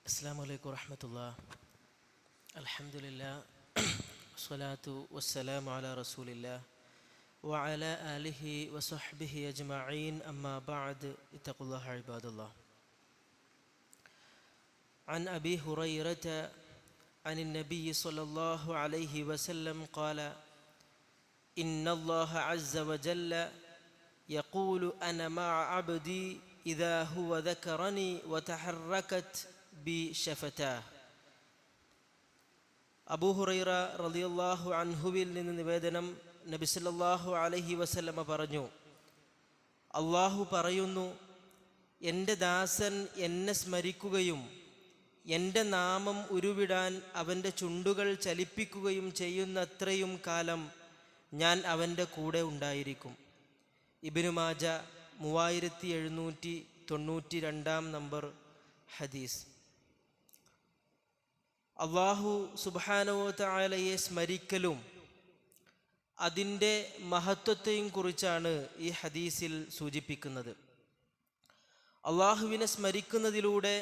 അസ്സലാമു അലൈക്കും വറഹ്മത്തുള്ളാഹി. അൽഹംദുലില്ലാഹ് വസ്സലാത്തു വസ്സലാമു അലാ റസൂലില്ലാഹ് വഅലാ ആലിഹി വസഹ്ബിഹി അജ്മഈൻ. അമ്മാ ബഅദ്. ഇത്തഖുല്ലാഹ ഇബാദല്ലാഹ്. അൻ അബീ ഹുറൈറത അനിൻ നബി സ്വല്ലല്ലാഹു അലൈഹി വസല്ലം ഖാല ഇന്നല്ലാഹ അസ്സ വജല്ല യഖൂലു അന മഅ അബ്ദി ഇദാ ഹുവ ദക്കറനി വതഹറകത് ബിശഫതാഹ്. അബൂ ഹുറൈറ റളിയല്ലാഹു അൻഹുവിൽ നിന്ന് നിവേദനം, നബി സല്ലല്ലാഹു അലൈഹി വസല്ലമ പറഞ്ഞു, അള്ളാഹു പറയുന്നു, എൻ്റെ ദാസൻ എന്നെ സ്മരിക്കുകയും എൻ്റെ നാമം ഉരുവിടാൻ അവൻ്റെ ചുണ്ടുകൾ ചലിപ്പിക്കുകയും ചെയ്യുന്നത്രയും കാലം ഞാൻ അവൻ്റെ കൂടെ ഉണ്ടായിരിക്കും. ഇബ്നു മാജ 3792 നമ്പർ ഹദീസ്. അള്ളാഹു സുബ്ഹാനഹു വ തആലയെ സ്മരിക്കലും അതിൻ്റെ മഹത്വത്തെയും കുറിച്ചാണ് ഈ ഹദീസിൽ സൂചിപ്പിക്കുന്നത്. അള്ളാഹുവിനെ സ്മരിക്കുന്നതിലൂടെ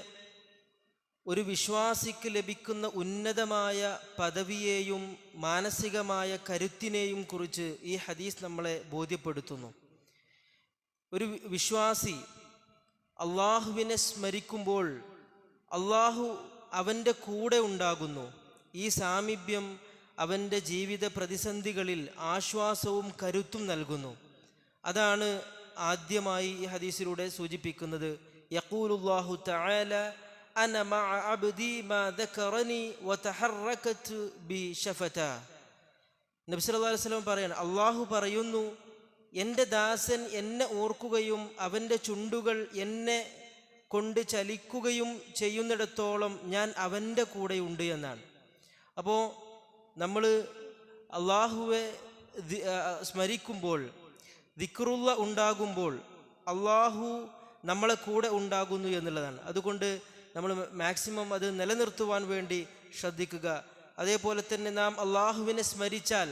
ഒരു വിശ്വാസിക്ക് ലഭിക്കുന്ന ഉന്നതമായ പദവിയെയും മാനസികമായ കരുത്തിനെയും കുറിച്ച് ഈ ഹദീസ് നമ്മളെ ബോധ്യപ്പെടുത്തുന്നു. ഒരു വിശ്വാസി അള്ളാഹുവിനെ സ്മരിക്കുമ്പോൾ അള്ളാഹു അവൻ്റെ കൂടെ ഉണ്ടാകുന്നു. ഈ സാമീപ്യം അവൻ്റെ ജീവിത പ്രതിസന്ധികളിൽ ആശ്വാസവും കരുത്തും നൽകുന്നു. അതാണ് ആദ്യമായി ഈ ഹദീസിലൂടെ സൂചിപ്പിക്കുന്നത്. യഖൂലുല്ലാഹു തആല അന മഅ അബ്ദി മാ ദക്കറനി വതഹറകത് ബിശഫതാഹ്. നബി സല്ലല്ലാഹു അലൈഹി വസല്ലം പറയാണ്, അള്ളാഹു പറയുന്നു, എൻ്റെ ദാസൻ എന്നെ ഓർക്കുകയും അവൻ്റെ ചുണ്ടുകൾ എന്നെ കൊണ്ട് ചലിക്കുകയും ചെയ്യുന്നിടത്തോളം ഞാൻ അവൻ്റെ കൂടെയുണ്ട് എന്നാണ്. അപ്പോൾ നമ്മൾ അള്ളാഹുവെ സ്മരിക്കുമ്പോൾ, ദിക്റുള്ള ഉണ്ടാകുമ്പോൾ അള്ളാഹു നമ്മളെ കൂടെ ഉണ്ടാകുന്നു എന്നുള്ളതാണ്. അതുകൊണ്ട് നമ്മൾ മാക്സിമം അത് നിലനിർത്തുവാൻ വേണ്ടി ശ്രദ്ധിക്കുക. അതേപോലെ തന്നെ നാം അള്ളാഹുവിനെ സ്മരിച്ചാൽ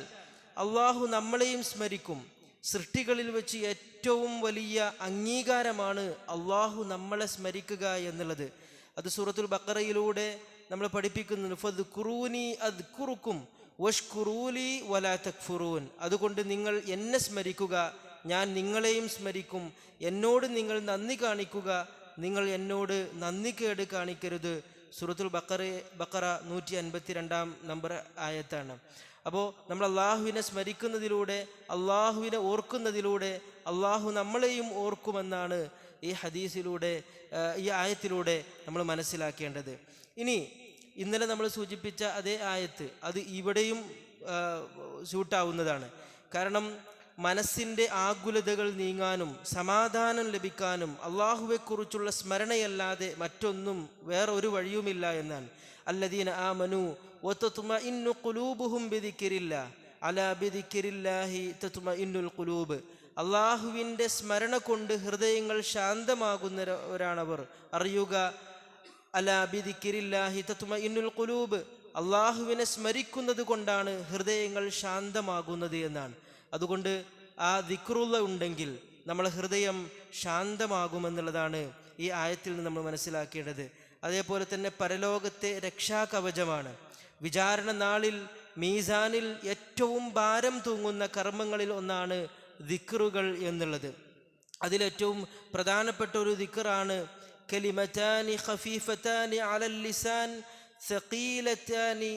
അള്ളാഹു നമ്മളെയും സ്മരിക്കും. സൃഷ്ടികളിൽ വെച്ച് ഏറ്റവും വലിയ അംഗീകാരമാണ് അള്ളാഹു നമ്മളെ സ്മരിക്കുക എന്നുള്ളത്. അത് സൂറത്തുൽ ബഖറയിലൂടെ നമ്മൾ പഠിപ്പിക്കുന്നുണ്ട്. ഫദ്കുറൂനി അദ്കുറുക്കും വഷ്കുറൂലി വലാ തക്ഫുറൂൻ. അതുകൊണ്ട് നിങ്ങൾ എന്നെ സ്മരിക്കുക, ഞാൻ നിങ്ങളെയും സ്മരിക്കും. എന്നോട് നിങ്ങൾ നന്ദി കാണിക്കുക, നിങ്ങൾ എന്നോട് നന്ദികേട് കാണിക്കരുത്. സൂറത്തുൽ ബഖറ 152 നമ്പർ ആയത്താണ്. അപ്പോൾ നമ്മൾ അള്ളാഹുവിനെ സ്മരിക്കുന്നതിലൂടെ, അള്ളാഹുവിനെ ഓർക്കുന്നതിലൂടെ അള്ളാഹു നമ്മളെയും ഓർക്കുമെന്നാണ് ഈ ഹദീസിലൂടെ, ഈ ആയത്തിലൂടെ നമ്മൾ മനസ്സിലാക്കേണ്ടത്. ഇനി ഇന്നലെ നമ്മൾ സൂചിപ്പിച്ച അതേ ആയത്ത് അത് ഇവിടെയും സ്യൂട്ടാവുന്നതാണ്. കാരണം മനസ്സിൻ്റെ ആകുലതകൾ നീങ്ങാനും സമാധാനം ലഭിക്കാനും അള്ളാഹുവെക്കുറിച്ചുള്ള സ്മരണയല്ലാതെ മറ്റൊന്നും വേറൊരു വഴിയുമില്ല എന്നാണ്. അല്ലദീന ആമനു വതത്മഇന്നു ഖുലൂബുഹും ബിദിക്രില്ലാഹ് അലാ ബിദിക്രില്ലാഹി തത്മഇന്നുൽ ഖുലൂബ്. അള്ളാഹുവിൻ്റെ സ്മരണ കൊണ്ട് ഹൃദയങ്ങൾ ശാന്തമാകുന്നവരാണവർ. അറിയുക, അലാ ബിദിക്രില്ലാഹി തത്മഇന്നുൽ ഖുലൂബ്, അള്ളാഹുവിനെ സ്മരിക്കുന്നത് കൊണ്ടാണ് ഹൃദയങ്ങൾ ശാന്തമാകുന്നത് എന്നാണ്. അതുകൊണ്ട് ആ ദിക്റുള്ള ഉണ്ടെങ്കിൽ നമ്മളെ ഹൃദയം ശാന്തമാകുമെന്നുള്ളതാണ് ഈ ആയത്തിൽ നിന്ന് നമ്മൾ മനസ്സിലാക്കേണ്ടത്. അതേപോലെ തന്നെ പരലോകത്തെ രക്ഷാകവചമാണ്. വിചാരണ നാളിൽ മീസാനിൽ ഏറ്റവും ഭാരം തൂങ്ങുന്ന കർമ്മങ്ങളിൽ ഒന്നാണ് ദിക്റുകൾ എന്നുള്ളത്. അതിലേറ്റവും പ്രധാനപ്പെട്ട ഒരു ദിക്റാണ് കലിമതാനി ഖഫീഫതാനി അലൽ ലിസാൻ സഖീലതാനി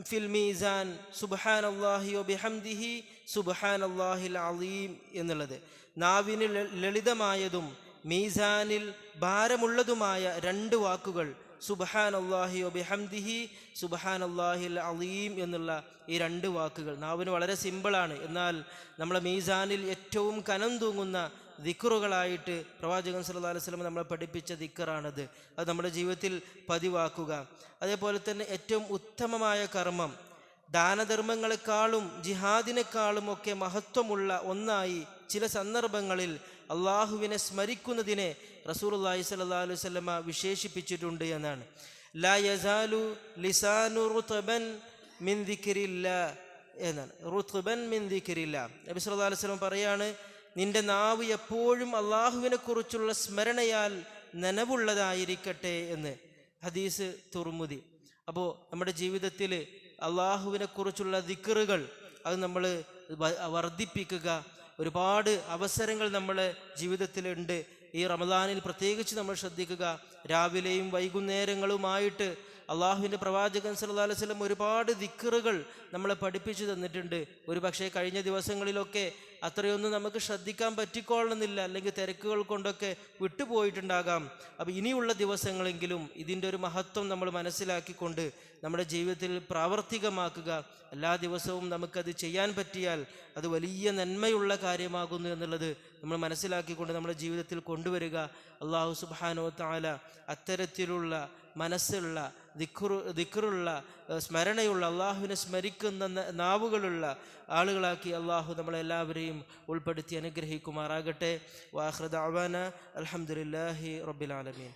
ഫിൽ മീസാൻ സുബ്ഹാനല്ലാഹി വബിഹംദിഹി സുബ്ഹാനല്ലാഹിൽ അളീം എന്നുള്ളത്. നാവിന് ലളിതമായതും മീസാനിൽ ഭാരമുള്ളതുമായ 2 വാക്കുകൾ, സുബ്ഹാനല്ലാഹി വബിഹംദിഹി സുബ്ഹാനല്ലാഹിൽ അളീം എന്നുള്ള ഈ 2 വാക്കുകൾ നാവിന് വളരെ സിമ്പിളാണ്. എന്നാൽ നമ്മളെ മീസാനിൽ ഏറ്റവും കനം തൂങ്ങുന്ന ദിക്റുകളായിട്ട് പ്രവാചകൻ സല്ലല്ലാഹു അലൈഹി വസല്ലം നമ്മളെ പഠിപ്പിച്ച ദിക്റാണത്. അത് നമ്മുടെ ജീവിതത്തിൽ പതിവാക്കുക. അതേപോലെ തന്നെ ഏറ്റവും ഉത്തമമായ കർമ്മം, ദാനധർമ്മങ്ങളെക്കാളും ജിഹാദിനേക്കാളും ഒക്കെ മഹത്വമുള്ള ഒന്നായി ചില സന്ദർഭങ്ങളിൽ അള്ളാഹുവിനെ സ്മരിക്കുന്നതിനെ റസൂലുള്ളാഹി സ്വല്ലല്ലാഹു അലൈഹി വസല്ലമ വിശേഷിപ്പിച്ചിട്ടുണ്ട് എന്നാണ്. ലാ യസാലു ലിസാനു റുത്ബൻ മിൻ ദിക്രില്ലാഹ് എന്നാണ്. റുത്ബൻ മിൻ ദിക്രില്ലാഹ്. നബി സ്വല്ലല്ലാഹു അലൈഹി വസല്ലം പറയാണ്, നിന്റെ നാവ് എപ്പോഴും അള്ളാഹുവിനെ കുറിച്ചുള്ള സ്മരണയാൽ നനവുള്ളതായിരിക്കട്ടെ എന്ന്. ഹദീസ് തുർമുദി. അപ്പോൾ നമ്മുടെ ജീവിതത്തിൽ അള്ളാഹുവിനെ കുറിച്ചുള്ള ദിക്റുകൾ അത് നമ്മൾ വർദ്ധിപ്പിക്കുക. ഒരുപാട് അവസരങ്ങൾ നമ്മളെ ജീവിതത്തിലുണ്ട്. ഈ റമദാനിൽ പ്രത്യേകിച്ച് നമ്മൾ ശ്രദ്ധിക്കുക. രാവിലെയും വൈകുന്നേരങ്ങളുമായിട്ട് അള്ളാഹുവിൻ്റെ പ്രവാചകൻ സല്ലല്ലാഹു അലൈഹി വസല്ലം ഒരുപാട് ദിക്റുകൾ നമ്മളെ പഠിപ്പിച്ചു തന്നിട്ടുണ്ട്. ഒരു പക്ഷേ കഴിഞ്ഞ ദിവസങ്ങളിലൊക്കെ അത്രയൊന്നും നമുക്ക് ശ്രദ്ധിക്കാൻ പറ്റിക്കൊള്ളുന്നില്ല, അല്ലെങ്കിൽ തിരക്കുകൾ കൊണ്ടൊക്കെ വിട്ടുപോയിട്ടുണ്ടാകാം. അപ്പോൾ ഇനിയുള്ള ദിവസങ്ങളെങ്കിലും ഇതിൻ്റെ ഒരു മഹത്വം നമ്മൾ മനസ്സിലാക്കിക്കൊണ്ട് നമ്മുടെ ജീവിതത്തിൽ പ്രാവർത്തികമാക്കുക. എല്ലാ ദിവസവും നമുക്കത് ചെയ്യാൻ പറ്റിയാൽ അത് വലിയ നന്മയുള്ള കാര്യമാകുന്നു എന്നുള്ളത് നമ്മൾ മനസ്സിലാക്കിക്കൊണ്ട് നമ്മുടെ ജീവിതത്തിൽ കൊണ്ടുവരിക. അള്ളാഹു സുബ്ഹാനഹു വ തആല അത്തരത്തിലുള്ള മനസ്സുള്ള ദിക്റുള്ള സ്മരണയുള്ള അള്ളാഹുവിനെ സ്മരിക്കുന്ന നാവുകളുള്ള ആളുകളാക്കി അള്ളാഹു നമ്മളെല്ലാവരെയും ഉൾപ്പെടുത്തി അനുഗ്രഹിക്കുമാറാകട്ടെ. വാഖിറു ദഅ്വാനാ അൽഹംദുലില്ലാഹി റബ്ബിൽ ആലമീൻ.